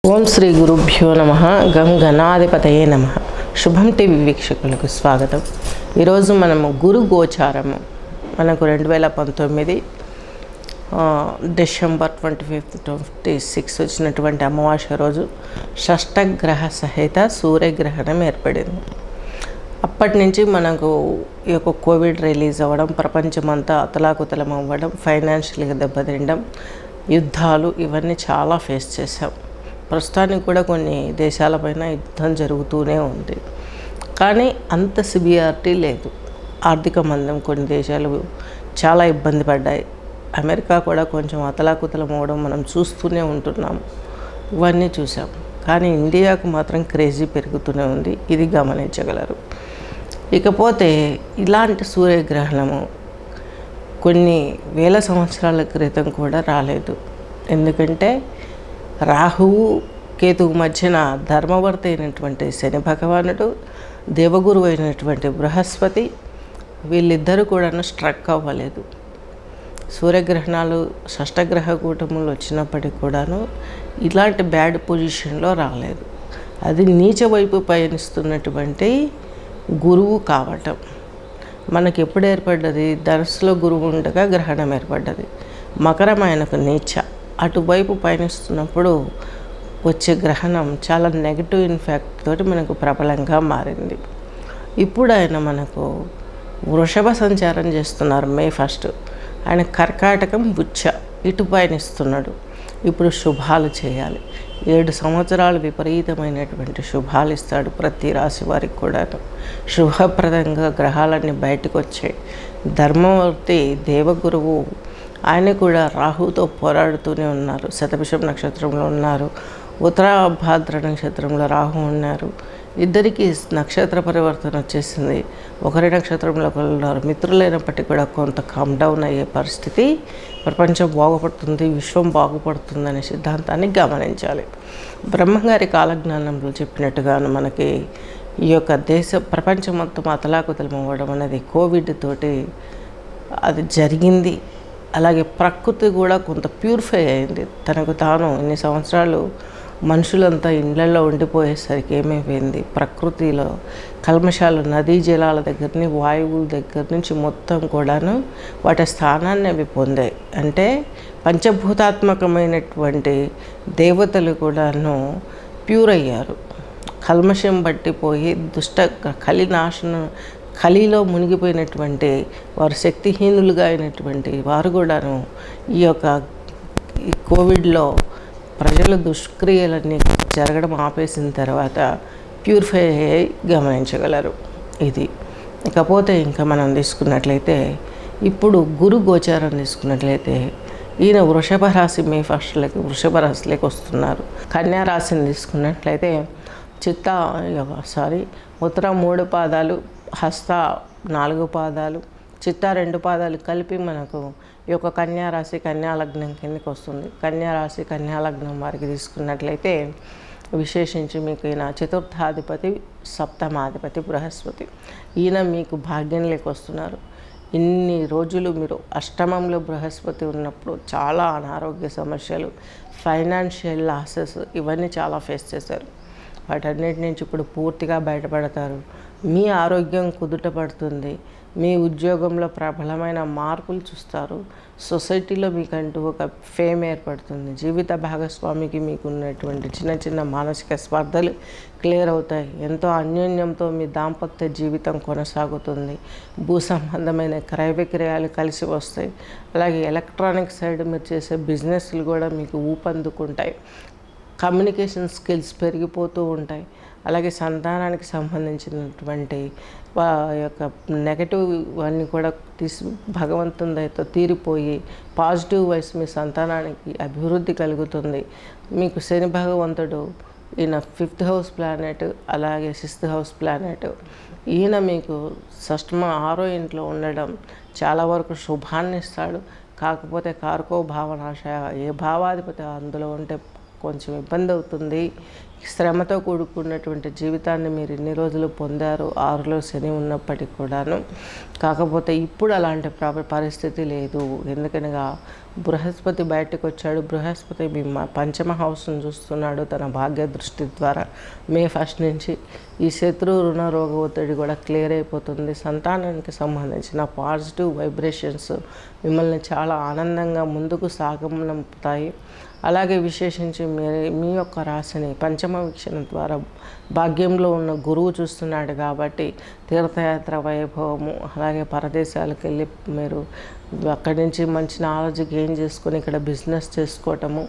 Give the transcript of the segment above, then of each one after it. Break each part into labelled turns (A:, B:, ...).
A: ఓం శ్రీ గురుభ్యో నమ. గం గణాధిపతయే నమ. శుభం టీవీ వీక్షకులకు స్వాగతం. ఈరోజు మనము గురు గోచారము మనకు 2019 డిసెంబర్ 25, 26 వచ్చినటువంటి అమావాస్య రోజు షష్టగ్రహ సహిత సూర్యగ్రహణం ఏర్పడింది. అప్పటి నుంచి మనకు ఈ యొక్క కోవిడ్ రిలీజ్ అవ్వడం, ప్రపంచమంతా అతలాకుతలం అవ్వడం, ఫైనాన్షియల్గా దెబ్బతినడం, యుద్ధాలు ఇవన్నీ చాలా ఫేస్ చేసాం. ప్రస్తుతానికి కూడా కొన్ని దేశాలపైన యుద్ధం జరుగుతూనే ఉంది. కానీ అంత సివియారిటీ లేదు. ఆర్థిక మందం కొన్ని దేశాలు చాలా ఇబ్బంది పడ్డాయి. అమెరికా కూడా కొంచెం అతలాకుతలం అవ్వడం మనం చూస్తూనే ఉంటున్నాం. ఇవన్నీ చూసాం. కానీ ఇండియాకు మాత్రం క్రేజీ పెరుగుతూనే ఉంది. ఇది గమనించగలరు. ఇకపోతే ఇలాంటి సూర్యగ్రహణము కొన్ని వేల సంవత్సరాల క్రితం కూడా రాలేదు. ఎందుకంటే రాహువు కేతువు మధ్యన ధర్మవర్తి అయినటువంటి శని భగవానుడు, దేవగురువు అయినటువంటి బృహస్పతి, వీళ్ళిద్దరూ కూడా స్ట్రక్ అవ్వలేదు. సూర్యగ్రహణాలు షష్టగ్రహ కూటములు వచ్చినప్పటికీ కూడాను ఇలాంటి బ్యాడ్ పొజిషన్లో రాలేదు. అది నీచ వైపు పయనిస్తున్నటువంటి గురువు కావటం. మనకి ఎప్పుడు ఏర్పడ్డది? ధనుస్సులో గురువు ఉండగా గ్రహణం ఏర్పడ్డది. మకరం ఆయనకు నీచ. అటువైపు పయనిస్తున్నప్పుడు వచ్చే గ్రహణం చాలా నెగిటివ్ ఇంపాక్ట్ తోటి మనకు ప్రబలంగా మారింది. ఇప్పుడు ఆయన మనకు వృషభ సంచారం చేస్తున్నారు. మే 1 ఆయన కర్కాటకం ఉచ్చ ఇటు పయనిస్తున్నాడు. ఇప్పుడు శుభాలు చేయాలి. 7 సంవత్సరాలు విపరీతమైనటువంటి శుభాలు ఇస్తాడు ప్రతి రాశి వారికి కూడా. శుభప్రదంగా గ్రహాలన్నీ బయటకు వచ్చాయి. ధర్మవర్తి దేవగురువు ఆయన కూడా రాహుతో పోరాడుతూనే ఉన్నారు. శతభిషం నక్షత్రంలో ఉన్నారు. ఉత్తరాభాద్ర నక్షత్రంలో రాహు ఉన్నారు. ఇద్దరికి నక్షత్ర పరివర్తన వచ్చేసింది. ఒకరి నక్షత్రంలో ఉన్నారు. మిత్రులైనప్పటికీ కూడా కొంత కామ్ డౌన్ అయ్యే పరిస్థితి. ప్రపంచం బాగుపడుతుంది, విశ్వం బాగుపడుతుంది అనే సిద్ధాంతాన్ని గమనించాలి. బ్రహ్మంగారి కాలజ్ఞానంలో చెప్పినట్టుగాను మనకి ఈ యొక్క ప్రపంచం మొత్తం అతలాకుతలం అవ్వడం అనేది కోవిడ్ తోటి అది జరిగింది. అలాగే ప్రకృతి కూడా కొంత ప్యూరిఫై అయింది. తనకు తాను ఇన్ని సంవత్సరాలు మనుషులంతా ఇళ్లలో ఉండిపోయేసరికి ఏమైపోయింది, ప్రకృతిలో కల్మషాలు నదీ జలాల దగ్గరని వాయువుల దగ్గర నుంచి మొత్తం కూడాను వాటి స్థానాన్ని అవి పొందాయి. అంటే పంచభూతాత్మకమైనటువంటి దేవతలు కూడాను ప్యూర్ అయ్యారు. కల్మషం బట్టిపోయి కలిలో మునిగిపోయినటువంటి వారు, శక్తిహీనులుగా అయినటువంటి వారు కూడాను ఈ యొక్క కోవిడ్లో ప్రజల దుష్క్రియలన్నీ జరగడం ఆపేసిన తర్వాత ప్యూరిఫై అయ్యి గమనించగలరు. ఇది ఇకపోతే ఇంకా మనం తీసుకున్నట్లయితే ఇప్పుడు గురు గోచారం తీసుకున్నట్లయితే ఈయన వృషభ రాశి మే 1 వృషభ రాశిలోకి వస్తున్నారు. కన్యా రాశిని తీసుకున్నట్లయితే ఉత్తర 3 పాదాలు, హస్త 4 పాదాలు, చిత్త 2 పాదాలు కలిపి మనకు ఈ యొక్క కన్యారాశి కన్యాలగ్నం కిందకి వస్తుంది. కన్యారాశి కన్యాలగ్నం వారికి తీసుకున్నట్లయితే విశేషించి మీకు ఈయన చతుర్థాధిపతి, సప్తమాధిపతి బృహస్పతి. ఈయన మీకు భాగ్యంలోకి వస్తున్నారు. ఇన్ని రోజులు మీరు అష్టమంలో బృహస్పతి ఉన్నప్పుడు చాలా అనారోగ్య సమస్యలు, ఫైనాన్షియల్ లాసెస్ ఇవన్నీ చాలా ఫేస్ చేశారు. వాటన్నిటి నుంచి ఇప్పుడు పూర్తిగా బయటపడతారు. మీ ఆరోగ్యం కుదుట పడుతుంది. మీ ఉద్యోగంలో ప్రబలమైన మార్పులు చూస్తారు. సొసైటీలో మీకంటూ ఒక ఫేమ్ ఏర్పడుతుంది. జీవిత భాగస్వామికి మీకు ఉన్నటువంటి చిన్న చిన్న మానసిక స్పర్ధలు క్లియర్ అవుతాయి. ఎంతో అన్యోన్యంతో మీ దాంపత్య జీవితం కొనసాగుతుంది. భూ సంబంధమైన క్రయ విక్రయాలు కలిసి వస్తాయి. అలాగే ఎలక్ట్రానిక్ సైడ్ మీరు చేసే బిజినెస్లు కూడా మీకు ఊపందుకుంటాయి. కమ్యూనికేషన్ స్కిల్స్ పెరిగిపోతూ ఉంటాయి. అలాగే సంతానానికి సంబంధించినటువంటి యొక్క నెగటివ్ అన్నీ కూడా భగవంతుని దయతో తీరిపోయి పాజిటివ్ వైస్ మీ సంతానానికి అభివృద్ధి కలుగుతుంది. మీకు శని భగవంతుడు ఈయన 5th హౌస్ ప్లానెట్, అలాగే 6th హౌస్ ప్లానెట్. ఈయన మీకు 6వ ఇంట్లో ఉండడం చాలా వరకు శుభాన్ని ఇస్తాడు. కాకపోతే కారకో భావనాశయ, ఏ భావాధిపతి అందులో ఉంటే కొంచెం ఇబ్బంది అవుతుంది. శ్రమతో కూడుకున్నటువంటి జీవితాన్ని మీరు ఇన్ని రోజులు పొందారు. 6లో శని ఉన్నప్పటికీ కూడాను. కాకపోతే ఇప్పుడు అలాంటి పరిస్థితి లేదు. ఎందుకనగా బృహస్పతి బయటకు వచ్చాడు. బృహస్పతి మీ పంచమ హౌస్ను చూస్తున్నాడు తన భాగ్య దృష్టి ద్వారా. మే 1 నుంచి ఈ శత్రు రుణ రోగ ఒత్తిడి కూడా క్లియర్ అయిపోతుంది. సంతానానికి సంబంధించిన పాజిటివ్ వైబ్రేషన్స్ మిమ్మల్ని చాలా ఆనందంగా ముందుకు సాగనంపుతాయి. అలాగే విశేషించి మీ యొక్క రాశిని పంచమ వీక్షణ ద్వారా భాగ్యంలో ఉన్న గురువు చూస్తున్నాడు కాబట్టి తీర్థయాత్ర వైభవము, అలాగే పరదేశాలకు వెళ్ళి మీరు అక్కడి నుంచి మంచి నాలెడ్జ్ గెయిన్ చేసుకొని ఇక్కడ బిజినెస్ చేసుకోవటము,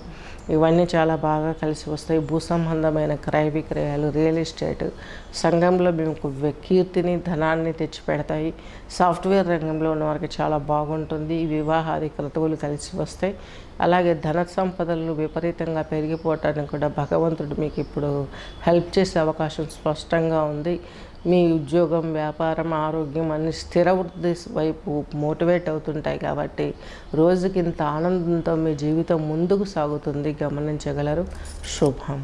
A: ఇవన్నీ చాలా బాగా కలిసి వస్తాయి. భూ సంబంధమైన క్రయ విక్రయాలు, రియల్ ఎస్టేట్ సంఘంలో మీకు కీర్తిని ధనాన్ని తెచ్చిపెడతాయి. సాఫ్ట్వేర్ రంగంలో ఉన్న వారికి చాలా బాగుంటుంది. వివాహాది క్రతువులు కలిసి వస్తాయి. అలాగే ధన సంపదలు విపరీతంగా పెరిగిపోవటానికి కూడా భగవంతుడు మీకు ఇప్పుడు హెల్ప్ చేసే అవకాశం స్పష్టంగా ఉంది. మీ ఉద్యోగం, వ్యాపారం, ఆరోగ్యం అన్ని స్థిర వృద్ధి వైపు మోటివేట్ అవుతుంటాయి కాబట్టి రోజుకింత ఆనందంతో మీ జీవితం ముందుకు సాగుతుంది. గమనించగలరు. శుభం.